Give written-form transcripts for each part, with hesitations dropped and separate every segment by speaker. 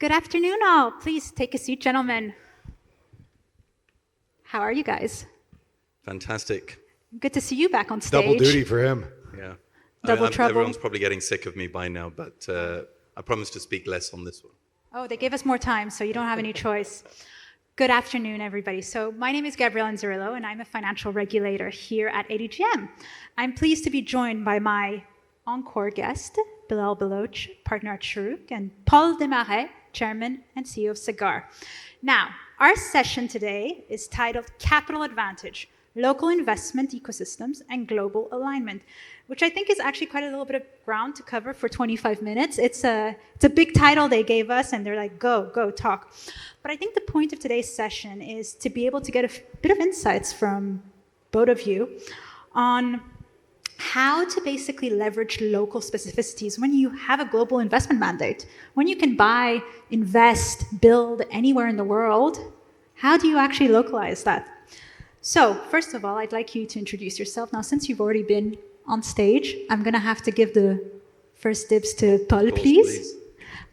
Speaker 1: Good afternoon, all. Please take a seat, gentlemen. How are you guys?
Speaker 2: Fantastic.
Speaker 1: Good to see you back on stage.
Speaker 3: Double duty for him.
Speaker 2: Yeah.
Speaker 1: Double trouble.
Speaker 2: Everyone's probably getting sick of me by now, but I promise to speak less on this one.
Speaker 1: Oh, they gave us more time, so you don't have any choice. Good afternoon, everybody. So my name is Gabrielle Anzurillo, and I'm a financial regulator here at ADGM. I'm pleased to be joined by my encore guest, Bilal Baloch, partner at Shuruk, and Paul Desmarais, chairman and CEO of Sagard. Now, our session today is titled Capital Advantage, Local Investment Ecosystems and Global Alignment, which I think is actually quite a little bit of ground to cover for 25 minutes. It's a big title they gave us, and they're like, go, talk. But I think the point of today's session is to be able to get a bit of insights from both of you on how to basically leverage local specificities when you have a global investment mandate. When you can buy, invest, build anywhere in the world, how do you actually localize that? So, first of all, I'd like you to introduce yourself. Now, since you've already been on stage, I'm going to have to give the first dibs to Paul, please.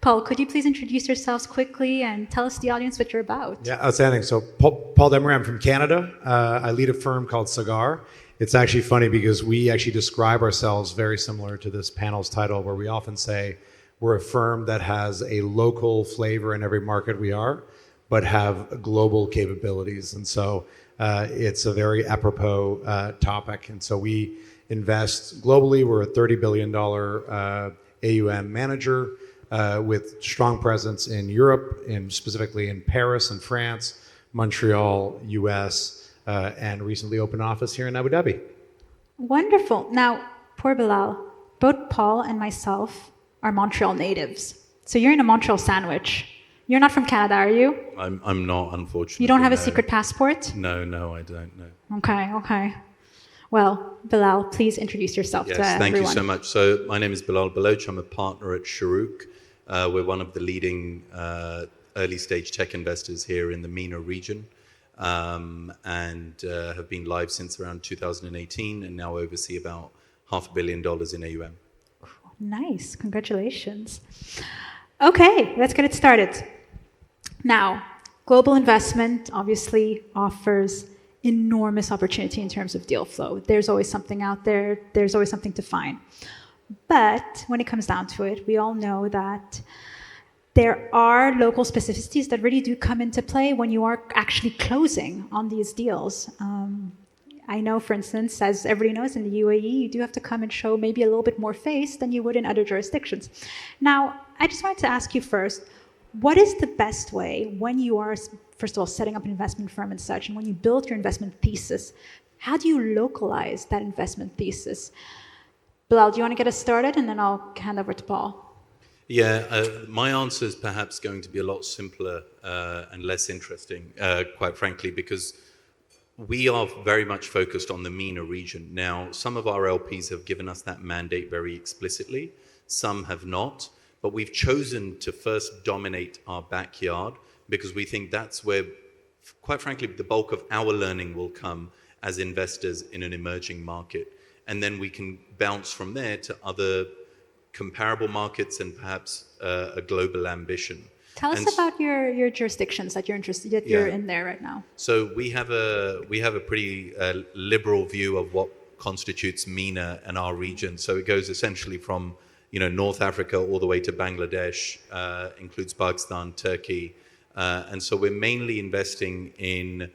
Speaker 1: Paul, could you please introduce yourselves quickly and tell us the audience what you're about?
Speaker 3: Yeah, outstanding. So Paul Desmarais, I'm from Canada. I lead a firm called Sagard. It's actually funny because we actually describe ourselves very similar to this panel's title, where we often say we're a firm that has a local flavor in every market we are, but have global capabilities. And so it's a very apropos topic. And so we invest globally. We're a $30 billion AUM manager with strong presence in Europe, specifically in Paris and France, Montreal, US, and recently opened office here in Abu Dhabi.
Speaker 1: Wonderful. Now, poor Bilal, both Paul and myself are Montreal natives. So you're in a Montreal sandwich. You're not from Canada, are you?
Speaker 2: I'm not, unfortunately.
Speaker 1: You don't have a
Speaker 2: no.
Speaker 1: secret passport?
Speaker 2: No, I don't know.
Speaker 1: Okay. Well, Bilal, please introduce yourself to everyone.
Speaker 2: Thank you so much. So my name is Bilal Baloch. I'm a partner at Shuruk. We're one of the leading early stage tech investors here in the MENA region. And have been live since around 2018 and now oversee about $500 million in AUM.
Speaker 1: Nice, congratulations. Okay, let's get it started. Now, global investment obviously offers enormous opportunity in terms of deal flow. There's always something out there, there's always something to find. But when it comes down to it, we all know that there are local specificities that really do come into play when you are actually closing on these deals. I know, for instance, as everybody knows, in the UAE, you do have to come and show maybe a little bit more face than you would in other jurisdictions. Now, I just wanted to ask you first, what is the best way when you are, first of all, setting up an investment firm and such, and when you build your investment thesis, how do you localize that investment thesis? Bilal, do you want to get us started, and then I'll hand over to Paul?
Speaker 2: Yeah, my answer is perhaps going to be a lot simpler and less interesting, quite frankly, because we are very much focused on the MENA region. Now, some of our LPs have given us that mandate very explicitly, some have not, but we've chosen to first dominate our backyard because we think that's where, quite frankly, the bulk of our learning will come as investors in an emerging market. And then we can bounce from there to other comparable markets and perhaps a global ambition.
Speaker 1: Tell us about your jurisdictions that you're interested that you're in there right now.
Speaker 2: So we have a pretty liberal view of what constitutes MENA and our region. So it goes essentially from North Africa all the way to Bangladesh, includes Pakistan, Turkey, and so we're mainly investing in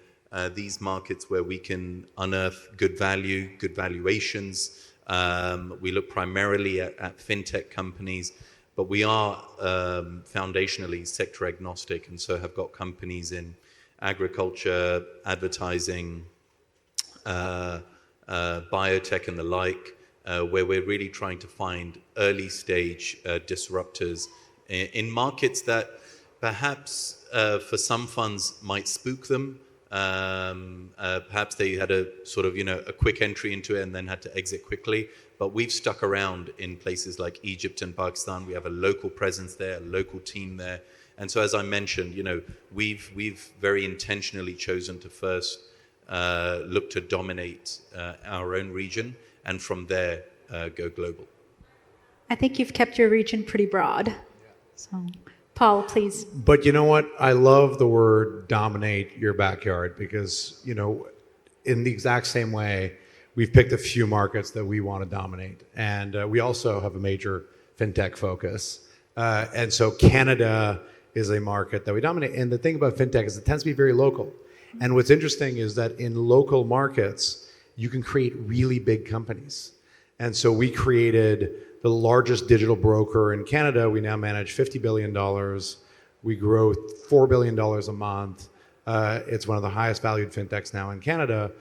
Speaker 2: these markets where we can unearth good value, good valuations. We look primarily at fintech companies, but we are foundationally sector agnostic, and so have got companies in agriculture, advertising, biotech and the like, where we're really trying to find early stage disruptors in markets that perhaps for some funds might spook them. Perhaps they had a sort of, a quick entry into it and then had to exit quickly. But we've stuck around in places like Egypt and Pakistan. We have a local presence there, a local team there. And so, as I mentioned, we've very intentionally chosen to first look to dominate our own region and from there go global.
Speaker 1: I think you've kept your region pretty broad. So, Paul, please.
Speaker 3: But you know what? I love the word dominate your backyard because, you know, in the exact same way, we've picked a few markets that we want to dominate. And we also have a major fintech focus. And so Canada is a market that we dominate. And the thing about fintech is it tends to be very local. And what's interesting is that in local markets, you can create really big companies. And so we created the largest digital broker in Canada. We now manage $50 billion. We grow $4 billion a month. It's one of the highest valued fintechs now in Canada.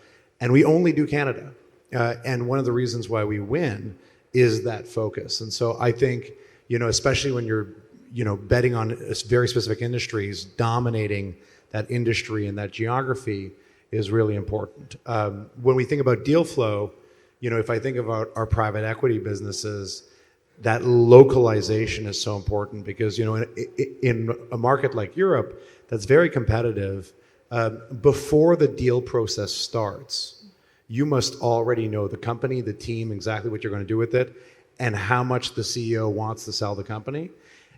Speaker 3: And we only do Canada. And one of the reasons why we win is that focus. And so I think, you know, especially when you're, you know, betting on very specific industries, dominating that industry and that geography is really important. When we think about deal flow, you know, if I think about our private equity businesses, that localization is so important because, you know, in a market like Europe that's very competitive, before the deal process starts, you must already know the company, the team, exactly what you're going to do with it, and how much the CEO wants to sell the company.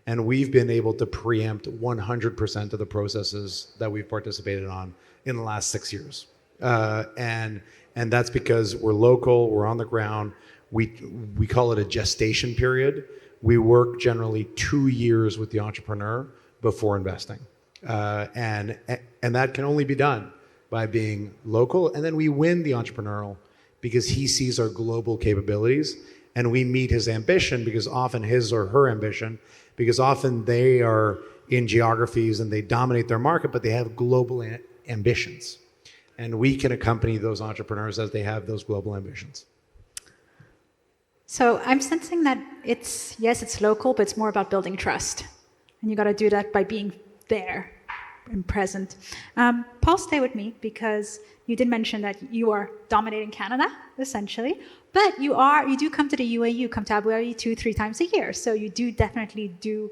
Speaker 3: And we've been able to preempt 100% of the processes that we've participated on in the last 6 years. And that's because we're local, we're on the ground. We call it a gestation period. We work generally 2 years with the entrepreneur before investing. And that can only be done by being local. And then we win the entrepreneurial because he sees our global capabilities and we meet his ambition because often his or her ambition, because often they are in geographies and they dominate their market, but they have global ambitions. And we can accompany those entrepreneurs as they have those global ambitions.
Speaker 1: So I'm sensing that it's local, but it's more about building trust. And you got to do that by being there and present. Paul, stay with me because you did mention that you are dominating Canada, essentially, but you do come to the UAE, you come to Abu Dhabi 2-3 times a year. So you do definitely do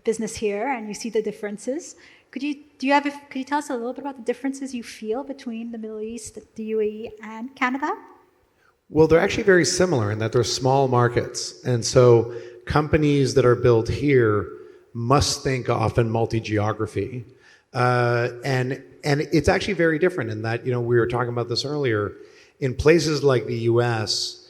Speaker 1: business here and you see the differences. Could you tell us a little bit about the differences you feel between the Middle East, the UAE, and Canada?
Speaker 3: Well, they're actually very similar in that they're small markets. And so companies that are built here must think often multi-geography. And it's actually very different in that, you know, we were talking about this earlier. In places like the US,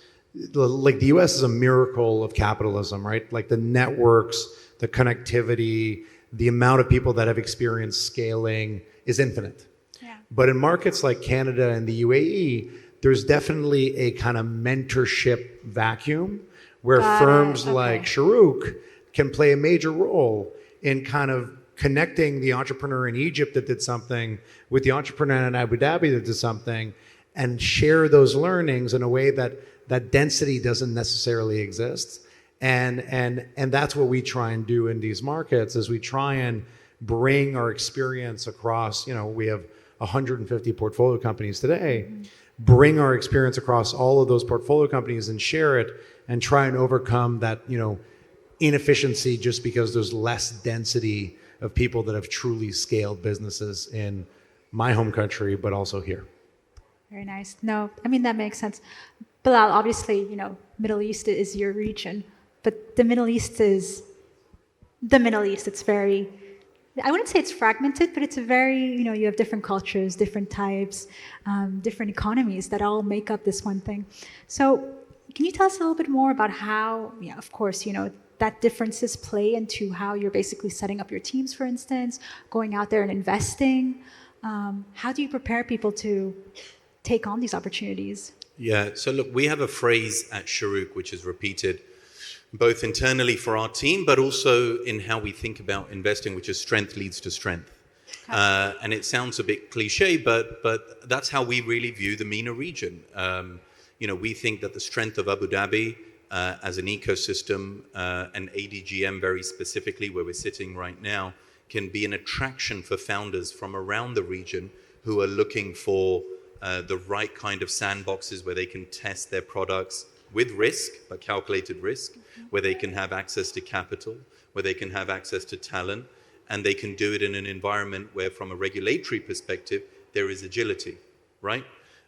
Speaker 3: like the US is a miracle of capitalism, right? Like the networks, the connectivity, the amount of people that have experienced scaling is infinite.
Speaker 1: Yeah.
Speaker 3: But in markets like Canada and the UAE, there's definitely a kind of mentorship vacuum where firms like Shurooq can play a major role in kind of connecting the entrepreneur in Egypt that did something with the entrepreneur in Abu Dhabi that did something and share those learnings in a way that density doesn't necessarily exist. And that's what we try and do in these markets is we try and bring our experience across, you know, we have 150 portfolio companies today, bring our experience across all of those portfolio companies and share it and try and overcome that, you know, inefficiency just because there's less density of people that have truly scaled businesses in my home country, but also here.
Speaker 1: Very nice. No, I mean, that makes sense. Bilal, obviously, you know, Middle East is your region, but the Middle East is the Middle East. It's very, I wouldn't say it's fragmented, but it's a very, you know, you have different cultures, different types, different economies that all make up this one thing. So can you tell us a little bit more about how, yeah, of course, you know, that differences play into how you're basically setting up your teams, for instance, going out there and investing? How do you prepare people to take on these opportunities?
Speaker 2: Yeah, so look, we have a phrase at Shurooq which is repeated both internally for our team, but also in how we think about investing, which is strength leads to strength. And it sounds a bit cliche, but that's how we really view the MENA region. You know, we think that the strength of Abu Dhabi as an ecosystem and ADGM very specifically, where we're sitting right now, can be an attraction for founders from around the region who are looking for the right kind of sandboxes where they can test their products with risk, but calculated risk, where they can have access to capital, where they can have access to talent, and they can do it in an environment where, from a regulatory perspective, there is agility, right?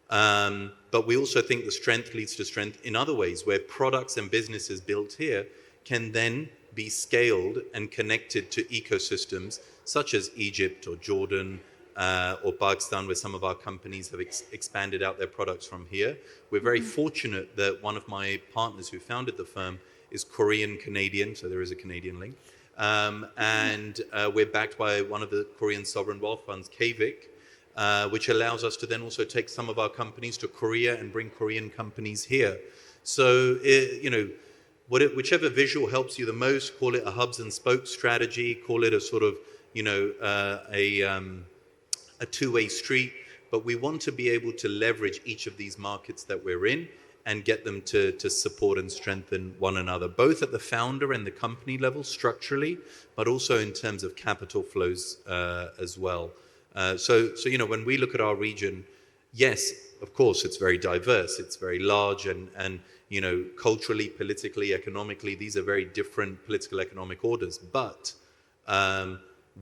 Speaker 2: But we also think the strength leads to strength in other ways, where products and businesses built here can then be scaled and connected to ecosystems such as Egypt or Jordan or Pakistan, where some of our companies have expanded out their products from here. We're very fortunate that one of my partners who founded the firm is Korean-Canadian, so there is a Canadian link. And we're backed by one of the Korean sovereign wealth funds, KVIC, which allows us to then also take some of our companies to Korea and bring Korean companies here. So, whichever visual helps you the most, call it a hubs and spokes strategy, call it a sort of, a two-way street. But we want to be able to leverage each of these markets that we're in and get them to support and strengthen one another, both at the founder and the company level structurally, but also in terms of capital flows as well. So when we look at our region, yes, of course, it's very diverse, it's very large, and culturally, politically, economically, these are very different political economic orders. But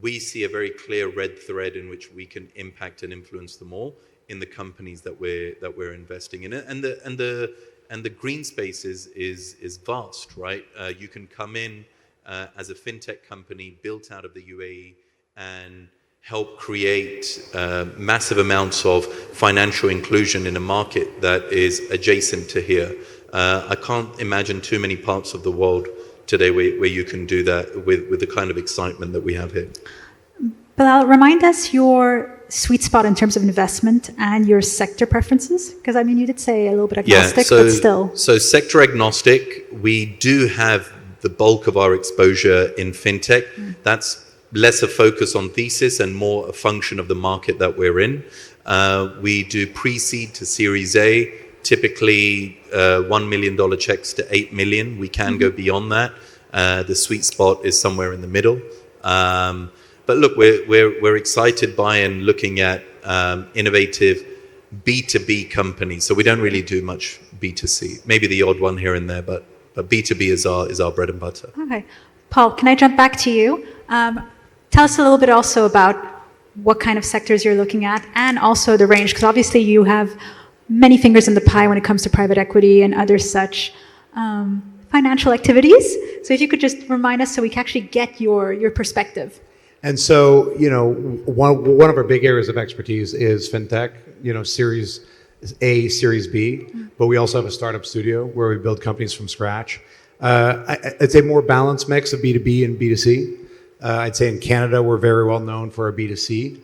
Speaker 2: we see a very clear red thread in which we can impact and influence them all in the companies that we're investing in, and the green space is vast, right? You can come in as a fintech company built out of the UAE and help create massive amounts of financial inclusion in a market that is adjacent to here. I can't imagine too many parts of the world today where you can do that with the kind of excitement that we have here.
Speaker 1: Bilal, remind us your sweet spot in terms of investment and your sector preferences, because you did say a little bit agnostic, but still.
Speaker 2: So sector agnostic, we do have the bulk of our exposure in fintech. That's less a focus on thesis and more a function of the market that we're in. We do pre-seed to Series A, typically $1 million checks to $8 million. We can go beyond that. The sweet spot is somewhere in the middle. But look, we're excited by and looking at innovative B2B companies. So we don't really do much B2C. Maybe the odd one here and there, but B2B is our bread and butter.
Speaker 1: Okay. Paul, can I jump back to you? Tell us a little bit also about what kind of sectors you're looking at and also the range, because obviously you have many fingers in the pie when it comes to private equity and other such financial activities. So if you could just remind us so we can actually get your perspective.
Speaker 3: And so, one of our big areas of expertise is fintech, Series A, Series B, but we also have a startup studio where we build companies from scratch. I'd say more balanced mix of B2B and B2C. I'd say in Canada, we're very well known for our B2C,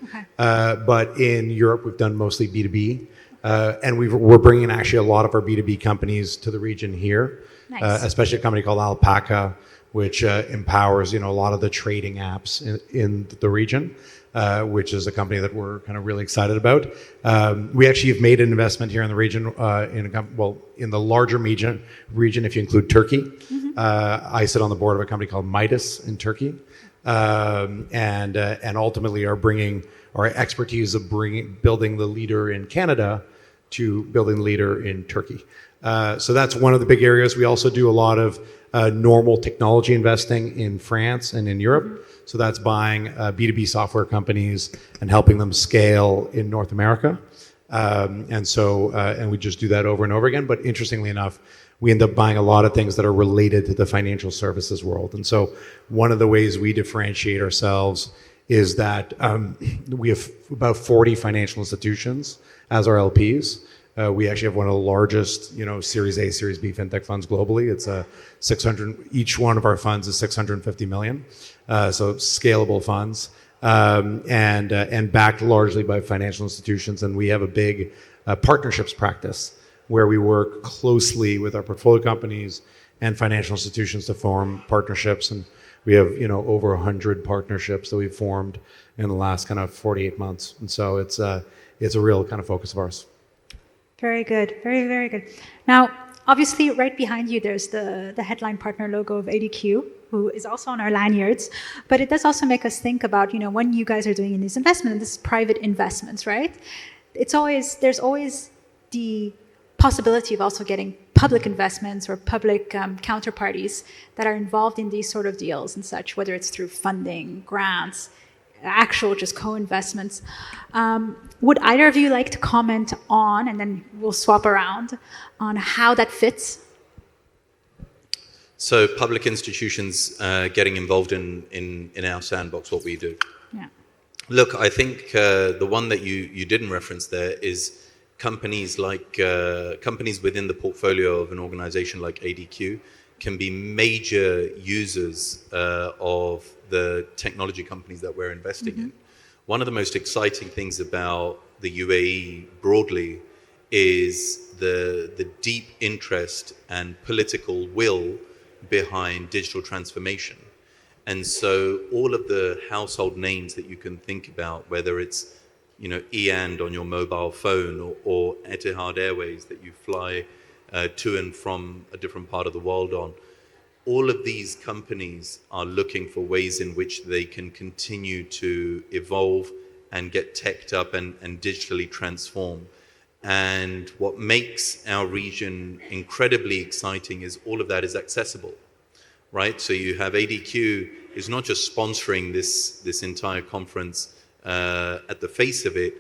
Speaker 3: but in Europe, we've done mostly B2B. And we're bringing actually a lot of our B2B companies to the region here, especially a company called Alpaca, which empowers a lot of the trading apps in the region, which is a company that we're kind of really excited about. We actually have made an investment here in the region, in the larger region if you include Turkey. I sit on the board of a company called Midas in Turkey, and ultimately are bringing our expertise of building the leader in Canada to building the leader in Turkey. So that's one of the big areas. We also do a lot of normal technology investing in France and in Europe. So that's buying B2B software companies and helping them scale in North America. And we just do that over and over again. But interestingly enough, we end up buying a lot of things that are related to the financial services world. And so one of the ways we differentiate ourselves is that we have about 40 financial institutions as our LPs. We actually have one of the largest, Series A, Series B fintech funds globally. It's 600. Each one of our funds is 650 million, so scalable funds, and backed largely by financial institutions. And we have a big partnerships practice where we work closely with our portfolio companies and financial institutions to form partnerships. And we have, over 100 partnerships that we've formed in the last kind of 48 months. And so it's a real kind of focus of ours.
Speaker 1: Very good. Very, very good. Now, obviously, right behind you, there's the headline partner logo of ADQ, who is also on our lanyards. But it does also make us think about, when you guys are doing these investments, and this is private investments, right? There's always the possibility of also getting public investments or public counterparties that are involved in these sort of deals and such, whether it's through funding, grants, actual just co-investments. Would either of you like to comment on, and then we'll swap around, on how that fits?
Speaker 2: So public institutions getting involved in our sandbox, what we do.
Speaker 1: Yeah.
Speaker 2: Look, I think the one that you didn't reference there is companies companies within the portfolio of an organization like ADQ can be major users of the technology companies that we're investing in. One of the most exciting things about the UAE broadly is the deep interest and political will behind digital transformation. And so all of the household names that you can think about, whether it's eAnd on your mobile phone or Etihad Airways that you fly to and from a different part of the world on, all of these companies are looking for ways in which they can continue to evolve and get teched up and digitally transform. And what makes our region incredibly exciting is all of that is accessible, right? So you have ADQ is not just sponsoring this entire conference at the face of it,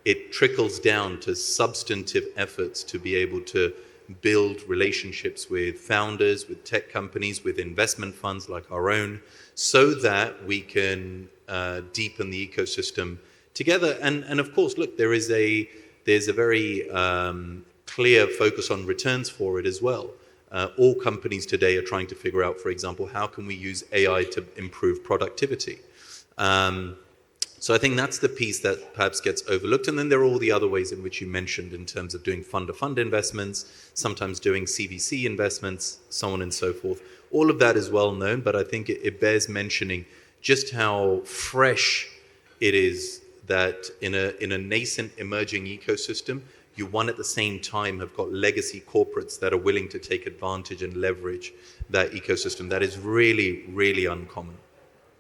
Speaker 2: it trickles down to substantive efforts to be able to build relationships with founders, with tech companies, with investment funds like our own, so that we can deepen the ecosystem together. And of course, look, there's a very clear focus on returns for it as well. All companies today are trying to figure out, for example, how can we use AI to improve productivity? So I think that's the piece that perhaps gets overlooked. And then there are all the other ways in which you mentioned in terms of doing fund-to-fund investments, sometimes doing CVC investments, so on and so forth. All of that is well known, but I think it bears mentioning just how fresh it is that in a nascent emerging ecosystem, you at the same time have got legacy corporates that are willing to take advantage and leverage that ecosystem. That is really, really uncommon.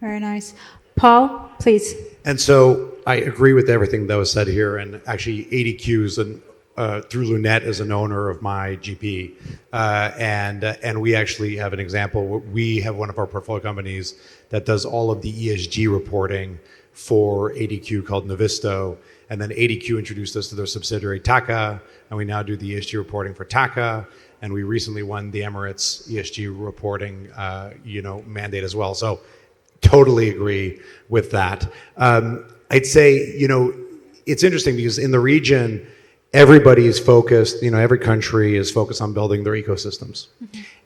Speaker 1: Very nice. Paul, please.
Speaker 3: And so I agree with everything that was said here. And actually, ADQ is through Lunette is an owner of my GP, and we actually have an example. We have one of our portfolio companies that does all of the ESG reporting for ADQ called Navisto, and then ADQ introduced us to their subsidiary Taka, and we now do the ESG reporting for Taka, and we recently won the Emirates ESG reporting mandate as well. So totally agree with that. I'd say it's interesting because in the region, everybody is focused. Every country is focused on building their ecosystems,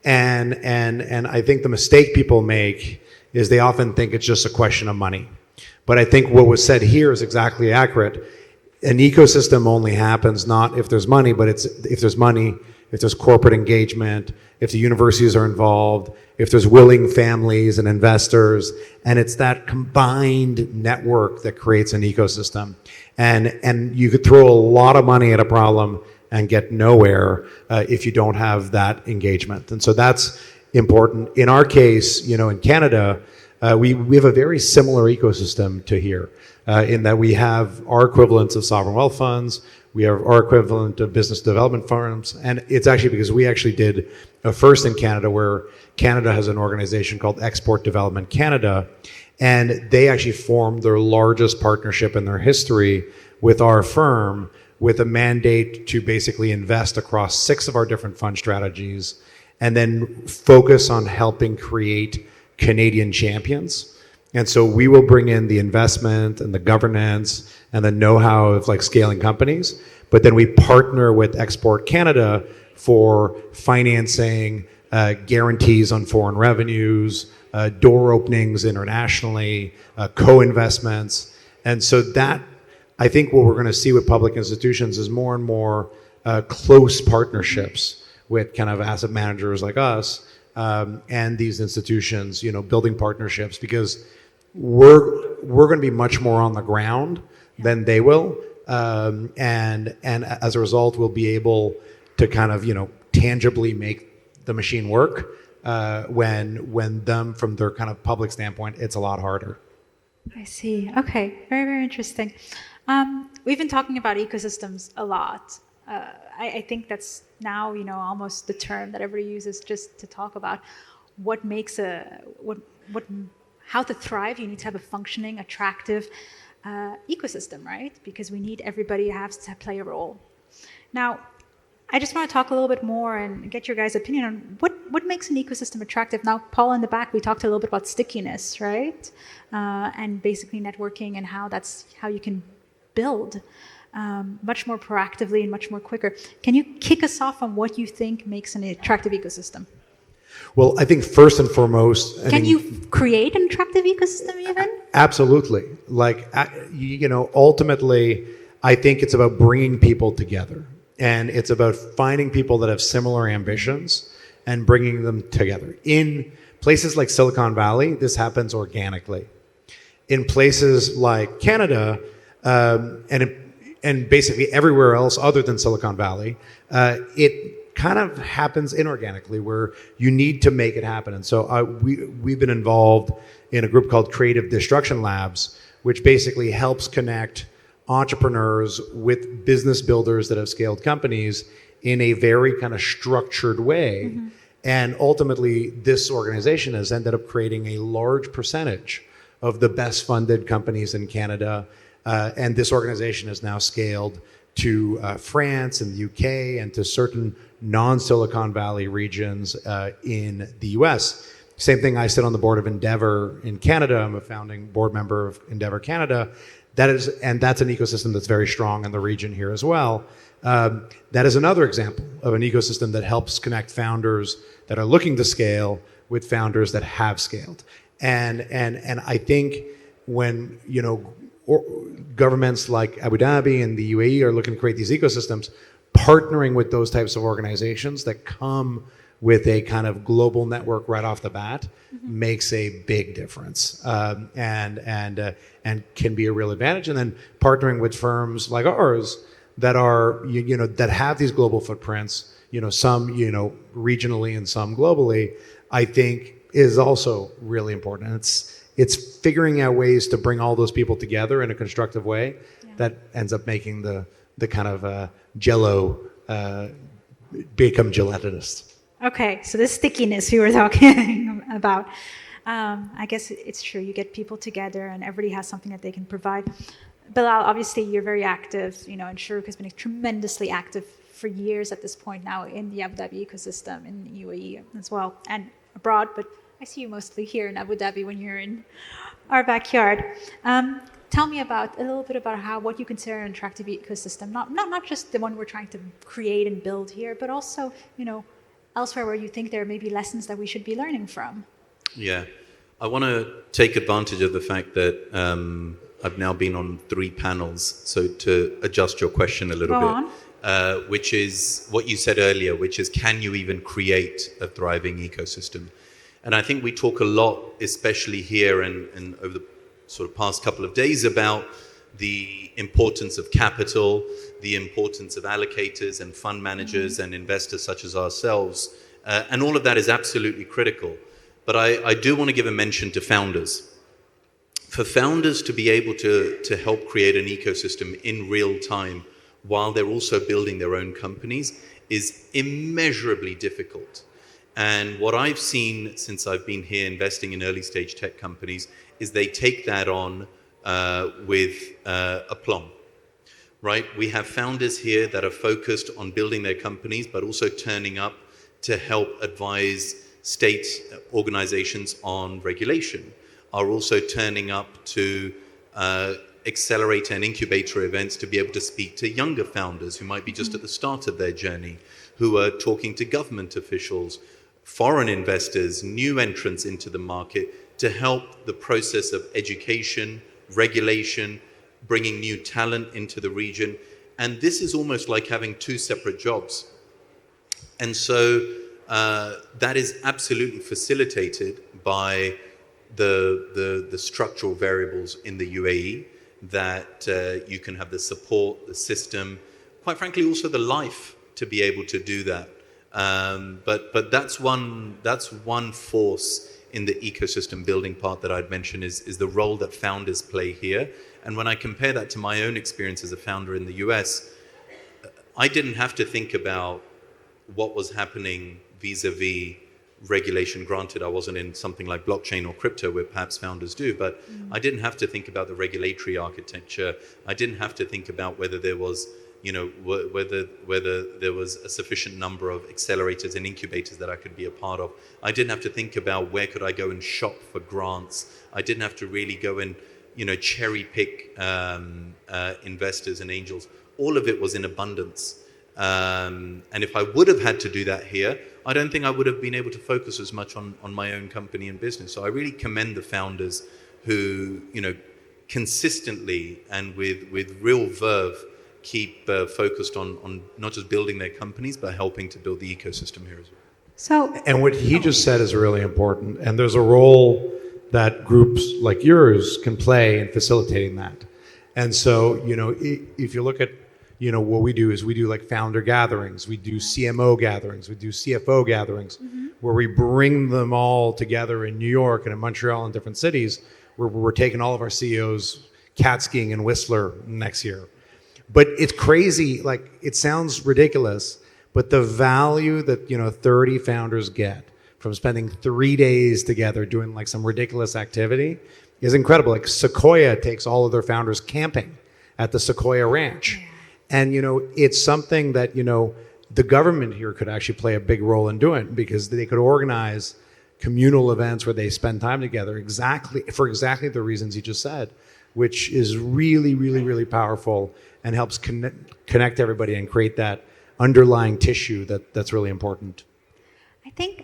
Speaker 3: and I think the mistake people make is they often think it's just a question of money. But I think what was said here is exactly accurate. An ecosystem only happens not if there's money, but it's if there's money, if there's corporate engagement, if the universities are involved, if there's willing families and investors, and it's that combined network that creates an ecosystem. And you could throw a lot of money at a problem and get nowhere if you don't have that engagement. And so that's important. In our case, in Canada, we have a very similar ecosystem to here in that we have our equivalents of sovereign wealth funds, we have our equivalent of business development firms, and it's actually because we actually did a first in Canada where Canada has an organization called Export Development Canada, and they actually formed their largest partnership in their history with our firm with a mandate to basically invest across 6 of our different fund strategies and then focus on helping create Canadian champions. And so we will bring in the investment and the governance and the know-how of scaling companies, but then we partner with Export Canada for financing, guarantees on foreign revenues, door openings internationally, co-investments. And so that, I think what we're going to see with public institutions is more and more close partnerships with kind of asset managers like us and these institutions, building partnerships because we're going to be much more on the ground than they will, and as a result, we'll be able to kind of tangibly make the machine work. When them from their kind of public standpoint, it's a lot harder.
Speaker 1: I see. Okay, very, very interesting. We've been talking about ecosystems a lot. I think that's now, almost the term that everybody uses just to talk about what makes how to thrive. You need to have a functioning, attractive ecosystem, right? Because we need everybody to play a role. Now, I just want to talk a little bit more and get your guys' opinion on what makes an ecosystem attractive. Now, Paul, in the back, we talked a little bit about stickiness, right? And basically networking and how you can build much more proactively and much more quicker. Can you kick us off on what you think makes an attractive ecosystem?
Speaker 3: Well, I think first and foremost,
Speaker 1: Can you create an attractive ecosystem even?
Speaker 3: absolutely. Ultimately, I think it's about bringing people together. And it's about finding people that have similar ambitions and bringing them together. In places like Silicon Valley, this happens organically. In places like Canada, and basically everywhere else other than Silicon Valley, it kind of happens inorganically, where you need to make it happen. And so we've been involved in a group called Creative Destruction Labs, which basically helps connect entrepreneurs with business builders that have scaled companies in a very kind of structured way. Mm-hmm. And ultimately, this organization has ended up creating a large percentage of the best funded companies in Canada. And this organization is now scaled to France and the UK and to certain non-Silicon Valley regions in the US. Same thing, I sit on the board of Endeavor in Canada. I'm a founding board member of Endeavor Canada. That's an ecosystem that's very strong in the region here as well. That is another example of an ecosystem that helps connect founders that are looking to scale with founders that have scaled. And I think when governments like Abu Dhabi and the UAE are looking to create these ecosystems, partnering with those types of organizations that come with a kind of global network right off the bat makes a big difference, and can be a real advantage. And then partnering with firms like ours that are that have these global footprints, some regionally and some globally, I think is also really important. And it's figuring out ways to bring all those people together in a constructive way that ends up making the kind of jello become gelatinous.
Speaker 1: Okay, so the stickiness we were talking about. I guess it's true. You get people together and everybody has something that they can provide. Bilal, obviously you're very active, and Shuruk has been tremendously active for years at this point now in the Abu Dhabi ecosystem, in the UAE as well, and abroad, but I see you mostly here in Abu Dhabi when you're in our backyard. Tell me a little bit about what you consider an attractive ecosystem, not just the one we're trying to create and build here, but also, elsewhere where you think there may be lessons that we should be learning from.
Speaker 2: Yeah, I want to take advantage of the fact that I've now been on 3 panels, so to adjust your question a little bit, which is what you said earlier, which is, can you even create a thriving ecosystem? And I think we talk a lot, especially here and over the sort of past couple of days, about the importance of capital, the importance of allocators and fund managers and investors such as ourselves. And all of that is absolutely critical. But I do want to give a mention to founders. For founders to be able to help create an ecosystem in real time while they're also building their own companies is immeasurably difficult. And what I've seen since I've been here investing in early stage tech companies is they take that on with aplomb, right? We have founders here that are focused on building their companies, but also turning up to help advise state organizations on regulation, are also turning up to accelerator and incubator events to be able to speak to younger founders who might be just at the start of their journey, who are talking to government officials, foreign investors, new entrants into the market, to help the process of education, regulation, bringing new talent into the region. And this is almost like having 2 separate jobs. And so that is absolutely facilitated by the structural variables in the UAE, that you can have the support, the system, quite frankly also the life to be able to do that. But that's one force in the ecosystem building part that I'd mention is the role that founders play here. And when I compare that to my own experience as a founder in the US, I didn't have to think about what was happening vis-a-vis regulation. Granted, I wasn't in something like blockchain or crypto where perhaps founders do, but I didn't have to think about the regulatory architecture. I didn't have to think about whether there was whether there was a sufficient number of accelerators and incubators that I could be a part of. I didn't have to think about where could I go and shop for grants. I didn't have to really go and cherry pick investors and angels. All of it was in abundance. And if I would have had to do that here, I don't think I would have been able to focus as much on my own company and business. So I really commend the founders who, consistently and with real verve keep focused on not just building their companies, but helping to build the ecosystem here as well.
Speaker 3: And what he just said is really important. And there's a role that groups like yours can play in facilitating that. And so, if you look at, what we do is we do like founder gatherings, we do CMO gatherings, we do CFO gatherings, where we bring them all together in New York and in Montreal and different cities, where we're taking all of our CEOs cat skiing in Whistler next year. But it's crazy, like it sounds ridiculous, but the value that 30 founders get from spending 3 days together doing like some ridiculous activity is incredible. Like Sequoia takes all of their founders camping at the Sequoia Ranch. And it's something that the government here could actually play a big role in doing, because they could organize communal events where they spend time together for exactly the reasons you just said, which is really, really, really powerful and helps connect everybody and create that underlying tissue that's really important.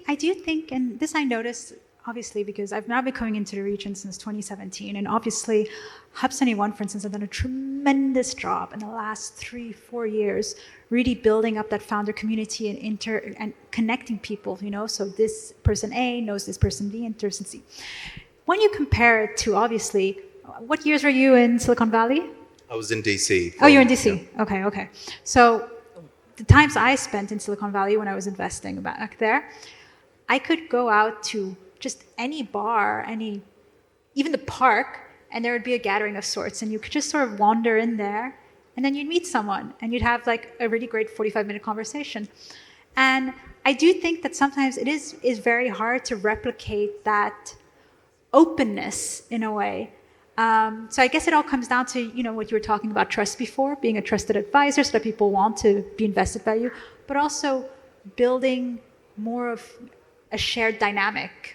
Speaker 1: I do think, and this I noticed obviously because I've now been coming into the region since 2017, and obviously Hubs 21, for instance, have done a tremendous job in the last 3-4 years, really building up that founder community and connecting people, so this person A knows this person B and person C. When you compare it to, obviously, what years were you in Silicon Valley?
Speaker 2: I was in DC.
Speaker 1: Oh, you're in DC. Yeah. Okay. So the times I spent in Silicon Valley when I was investing back there, I could go out to just any bar, even the park, and there would be a gathering of sorts, and you could just sort of wander in there, and then you'd meet someone, and you'd have like a really great 45-minute conversation. And I do think that sometimes it is very hard to replicate that openness in a way. So I guess it all comes down to, what you were talking about trust before, being a trusted advisor so that people want to be invested by you, but also building more of a shared dynamic.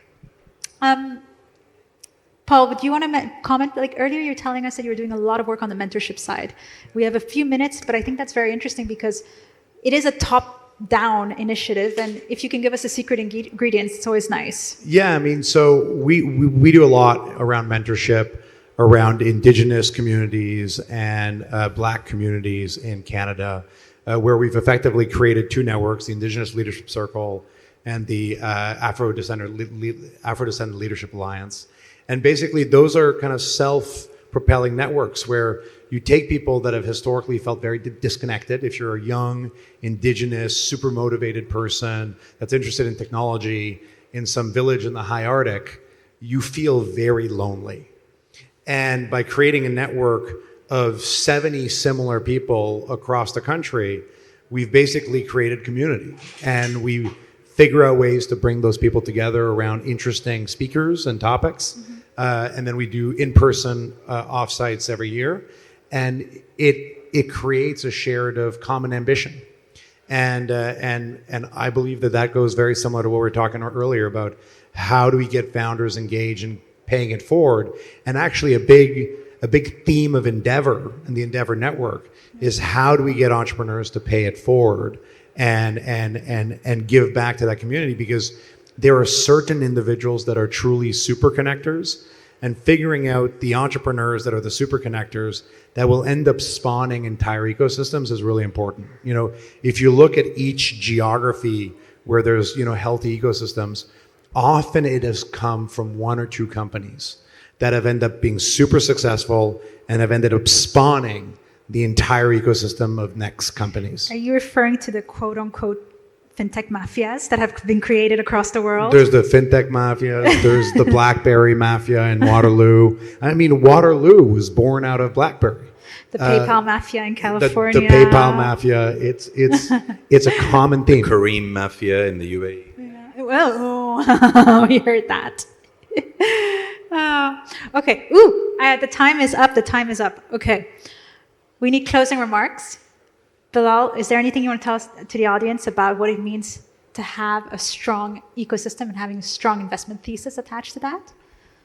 Speaker 1: Paul, do you want to comment? Like earlier, you're telling us that you were doing a lot of work on the mentorship side. We have a few minutes, but I think that's very interesting because it is a top-down initiative, and if you can give us the secret ingredients, it's always nice.
Speaker 3: Yeah, so we do a lot around mentorship, around Indigenous communities and Black communities in Canada, where we've effectively created 2 networks, the Indigenous Leadership Circle and the Afro-Descendant Leadership Alliance. And basically, those are kind of self-propelling networks where you take people that have historically felt very disconnected. If you're a young, Indigenous, super motivated person that's interested in technology in some village in the high Arctic, you feel very lonely. And by creating a network of 70 similar people across the country, we've basically created community. And we figure out ways to bring those people together around interesting speakers and topics. And then we do in-person offsites every year. And it creates a shared of common ambition. And I believe that goes very similar to what we were talking about earlier about how do we get founders engaged in paying it forward. And actually a big theme of Endeavor and the Endeavor Network is how do we get entrepreneurs to pay it forward and give back to that community, because there are certain individuals that are truly super connectors, and figuring out the entrepreneurs that are the super connectors that will end up spawning entire ecosystems is really important. If you look at each geography where there's healthy ecosystems, often it has come from 1 or 2 companies that have ended up being super successful and have ended up spawning the entire ecosystem of next companies.
Speaker 1: Are you referring to the quote-unquote fintech mafias that have been created across the world?
Speaker 3: There's the fintech mafia, there's the BlackBerry mafia in Waterloo. Waterloo was born out of BlackBerry.
Speaker 1: The PayPal mafia in California.
Speaker 3: The PayPal mafia, it's a common theme.
Speaker 2: Kareem mafia in the UAE.
Speaker 1: Yeah. Well, we heard that. Okay. The time is up. Okay. We need closing remarks. Bilal, is there anything you want to tell us to the audience about what it means to have a strong ecosystem and having a strong investment thesis attached to that?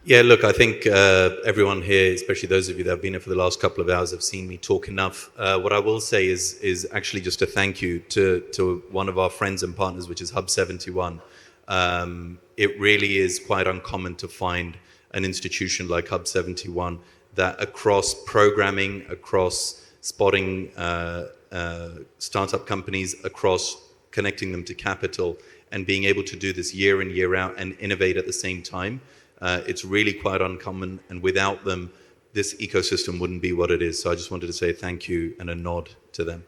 Speaker 2: Yeah, look, I think everyone here, especially those of you that have been here for the last couple of hours, have seen me talk enough. What I will say is actually just a thank you to one of our friends and partners, which is Hub 71. It really is quite uncommon to find an institution like Hub 71 that across programming, across spotting startup companies, across connecting them to capital, and being able to do this year in, year out and innovate at the same time. It's really quite uncommon, and without them, this ecosystem wouldn't be what it is. So I just wanted to say thank you and a nod to them.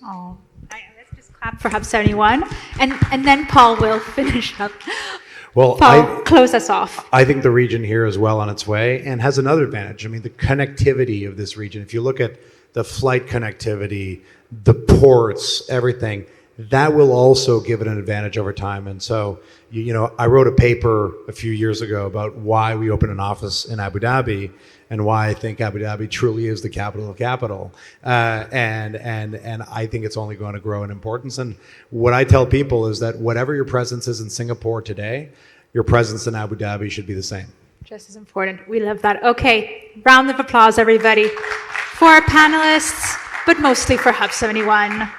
Speaker 1: Oh, let's just clap for Hub 71, and then Paul will finish up.
Speaker 3: Well,
Speaker 1: Paul, close us off.
Speaker 3: I think the region here is well on its way and has another advantage. I mean, the connectivity of this region, if you look at the flight connectivity, the ports, everything, that will also give it an advantage over time. And so, I wrote a paper a few years ago about why we opened an office in Abu Dhabi and why I think Abu Dhabi truly is the capital of capital. And I think it's only going to grow in importance. And what I tell people is that whatever your presence is in Singapore today, your presence in Abu Dhabi should be the same.
Speaker 1: Just as important. We love that. Okay, round of applause, everybody, for our panelists, but mostly for Hub 71.